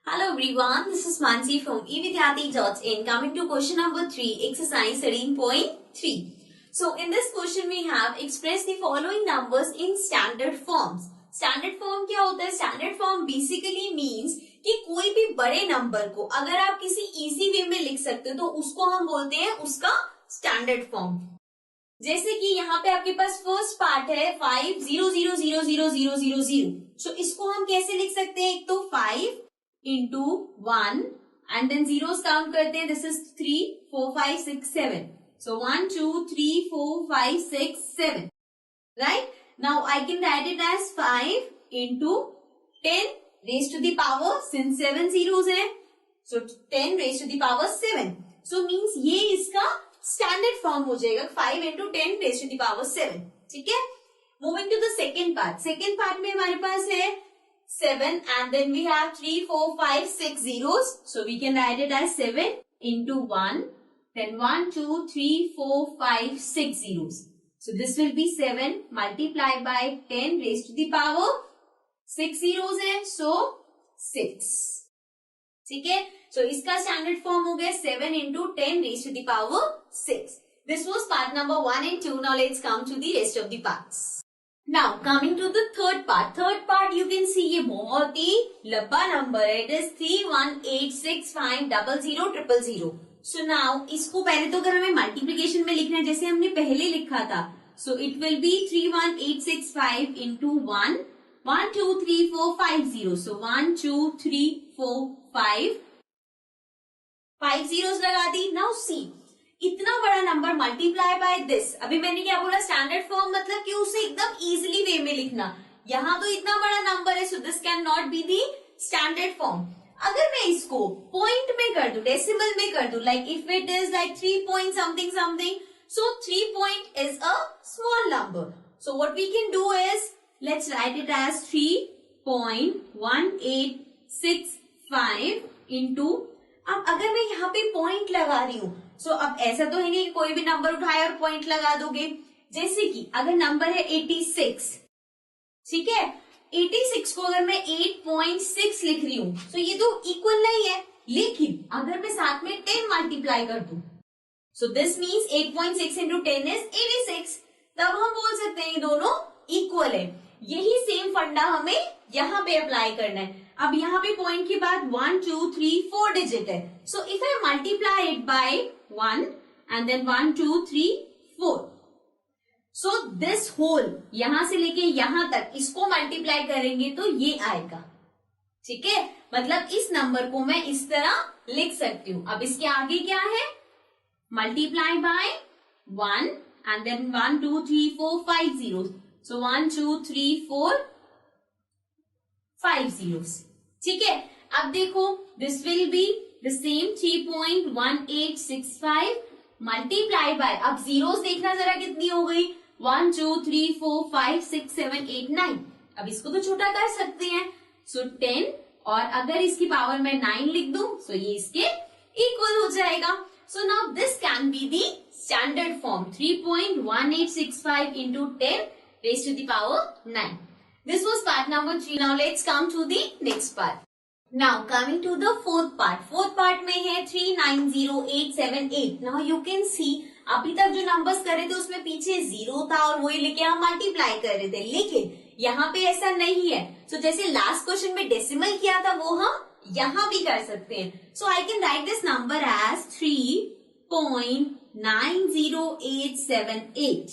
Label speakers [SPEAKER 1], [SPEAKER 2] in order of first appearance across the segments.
[SPEAKER 1] Hello everyone, this is Mansi from evidyati.in. Coming to question number 3, exercise 13.3. So in this question we have express the following numbers in standard forms. Standard form क्या होता है? Standard form basically means कि कोई भी बड़े number को अगर आप किसी इजी वे में लिख सकते हो तो उसको हम बोलते हैं उसका स्टैंडर्ड फॉर्म। जैसे कि यहाँ पे आपके पास फर्स्ट पार्ट है 5,0,0,0,0,0,0,0. सो इसको हम कैसे लिख सकते हैं? एक तो 5 into 1 and then zeros count करते हैं. This is 3, 4, 5, 6, 7. So 1, 2, 3, 4, 5, 6, 7. Right? Now I can write it as 5 into 10 raised to the power, since 7 zeros है. So 10 raised to the power 7. So means ये इसका स्टैंडर्ड फॉर्म हो जाएगा 5 into 10 raised to the power 7. ठीक है? Moving to the second part. Second part में हमारे पास है 7 and then we have 3, 4, 5, 6 zeros. So we can write it as 7 into 1. Then 1, 2, 3, 4, 5, 6 zeros. So this will be 7 multiplied by 10 raised to the power 6 zeros है. So 6. ठीक है? So इसका standard form हो गया 7 into 10 raised to the power 6. This was part number 1 and 2. Now let's come to the rest of the parts. Now coming to the third part. Third part you can see ये बहुत ही लंबा number है. It is 31865000000. So now इसको पहले तो अगर हमें multiplication में लिखना है जैसे हमने पहले लिखा था. So it will be 31865 into 1. 1, 2, 3, 4, 5 0. So 1, 2, 3, 4, 5 zeros लगा दी. Now see इतना बड़ा नंबर मल्टीप्लाई बाय दिस. अभी मैंने क्या बोला? स्टैंडर्ड फॉर्म मतलब कि उसे एकदम इजीली वे में लिखना. यहाँ तो इतना बड़ा नंबर है, so this can not be the standard form. अगर मैं इसको पॉइंट में कर दूं, डेसिमल में कर दूं, like if it is like 3 point something something, so 3 point is a small number. So what we can do is let's write it as 3.1865 into. अब अगर मैं यहाँ पे पॉइंट लगा रही हूँ, सो अब ऐसा तो है नहीं कि कोई भी नंबर उठाए और पॉइंट लगा दोगे. जैसे कि अगर नंबर है 86, ठीक है, 86 को अगर मैं 8.6 लिख रही हूँ तो ये तो इक्वल नहीं है. लेकिन अगर मैं साथ में 10 मल्टीप्लाई कर दूं, so this means 8.6 into 10 is 86. तब हम बोल सकते हैं ये दोनों इक्वल है. यही सेम फंडा हमें यहाँ पे अप्लाई करना है. अब यहाँ पे पॉइंट के बाद 1, 2, 3, 4 डिजिट है. So if I multiply it by 1 and then 1, 2, 3, 4. So this whole यहां से लेके यहां तक इसको मल्टीप्लाई करेंगे तो ये आएगा. ठीक है? मतलब इस नंबर को मैं इस तरह लिख सकती हूं. अब इसके आगे क्या है? Multiply by 1 and then 1, 2, 3, 4, 5 zeros. So 1, 2, 3, 4, 5 zeros. ठीक है? अब देखो this will be the same 3.1865 multiply by, अब जीरोस देखना जरा कितनी हो गई, 1, 2, 3, 4, 5, 6, 7, 8, 9. अब इसको तो छोटा कर सकते हैं. सो 10 और अगर इसकी पावर में 9 लिख दूं सो ये इसके इक्वल हो जाएगा. So now this can be the standard form 3.1865 into 10 raised to the power 9. This was part number 3. Now let's come to the next part. Now coming to the fourth part. Fourth part में है 390878. Now you can see अभी तक जो numbers कर रहे थे उसमें पीछे जीरो था और वही लेके हम मल्टीप्लाई कर रहे थे. लेकिन यहाँ पे ऐसा नहीं है. सो जैसे लास्ट क्वेश्चन में डेसिमल किया था वो हम यहाँ भी कर सकते हैं. So I can write this number as 3.90878.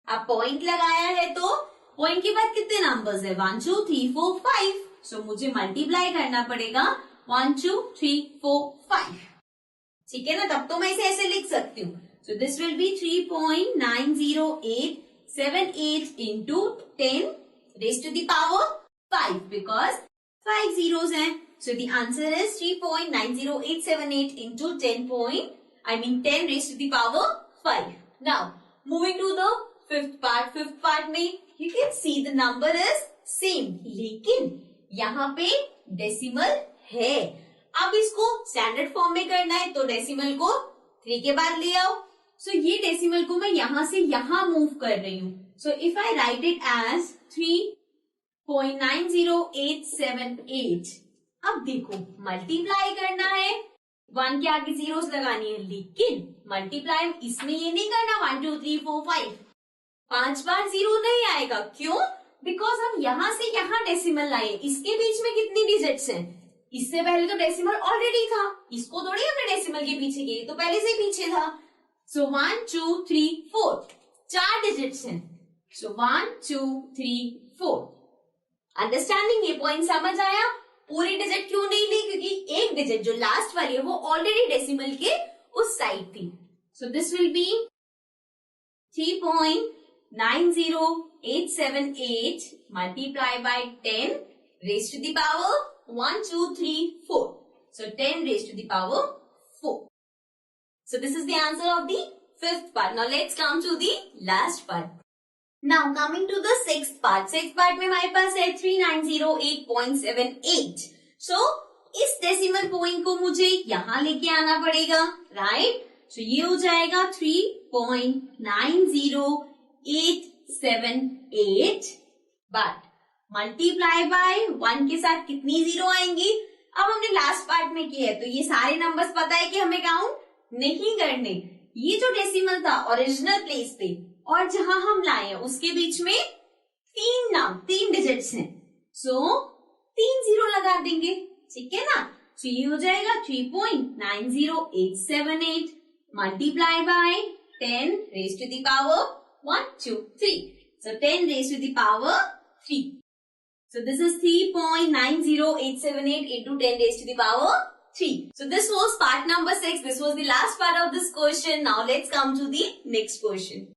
[SPEAKER 1] अब पॉइंट लगाया है तो पॉइंट के बाद कितने नंबर्स है? 1, 2, 3, 4, 5. सो मुझे मल्टीप्लाई करना पड़ेगा 1, 2, 3, 4, 5. ठीक है ना? तब तो मैं इसे ऐसे लिख सकती हूँ. So this will be 3.90878 into 10 raised to the power 5 because 5 zeros हैं. So the answer is 3.90878 into 10 raised to the power 5. Now moving to the fifth part. Fifth part में you can see the number is same, लेकिन यहाँ पे decimal है. अब इसको standard form में करना है तो डेसिमल को 3 के बाद ले आओ. सो ये डेसिमल को मैं यहां से यहां मूव कर रही हूं. So if I write it as 3.90878. अब देखो मल्टीप्लाई करना है, 1 के आगे जीरोस लगानी है, लेकिन मल्टीप्लाई इसमें ये नहीं करना 1 2 3 4 5, 5 बार जीरो नहीं आएगा। क्यों? बिकॉज हम यहां से यहां डेसिमल लाए, इसके बीच में कितनी डिजिट्स हैं? इससे पहले तो डेसिमल ऑलरेडी था, इसको थोड़ी हमने डेसिमल के पीछे किए, तो पहले से ही पीछे था। सो 1 2 3 4, 4 डिजिट्स हैं। सो 1 2 3 4। अंडरस्टैंडिंग? ये पॉइंट समझ आया? पूरी डिजिट क्यों नहीं ली? क्योंकि एक डिजिट जो लास्ट वाली है वो ऑलरेडी डेसिमल के उस साइड थी। So this will be 3.90878 multiplied by 10 raised to the power 1 2 3 4. So 10 raised to the power 4. So this is the answer of the fifth part. Now let's come to the last part. Now coming to the sixth part. Sixth part में हमारे पास है 3908.78. So इस decimal point को मुझे यहाँ लेके आना पड़ेगा, राइट? So ये हो जाएगा 3.90878, बट मल्टीप्लाई बाय 1 के साथ कितनी जीरो आएंगी? अब हमने लास्ट पार्ट में किया है तो ये सारे नंबर्स पता है कि हमें काउंट नहीं करने। ये जो डेसिमल था ओरिजिनल प्लेस पे और जहां हम लाए हैं उसके बीच में 3 डिजिट्स हैं, सो 3 जीरो लगा देंगे, ठीक है ना? सो ये हो जाएगा 3.90878 multiply by 10 raise to the power 1 2 3. So 10 raised to the power 3. So this is 3.90878 into 10 raised to the power 3. So this was part number 6. This was the last part of this question. Now let's come to the next question.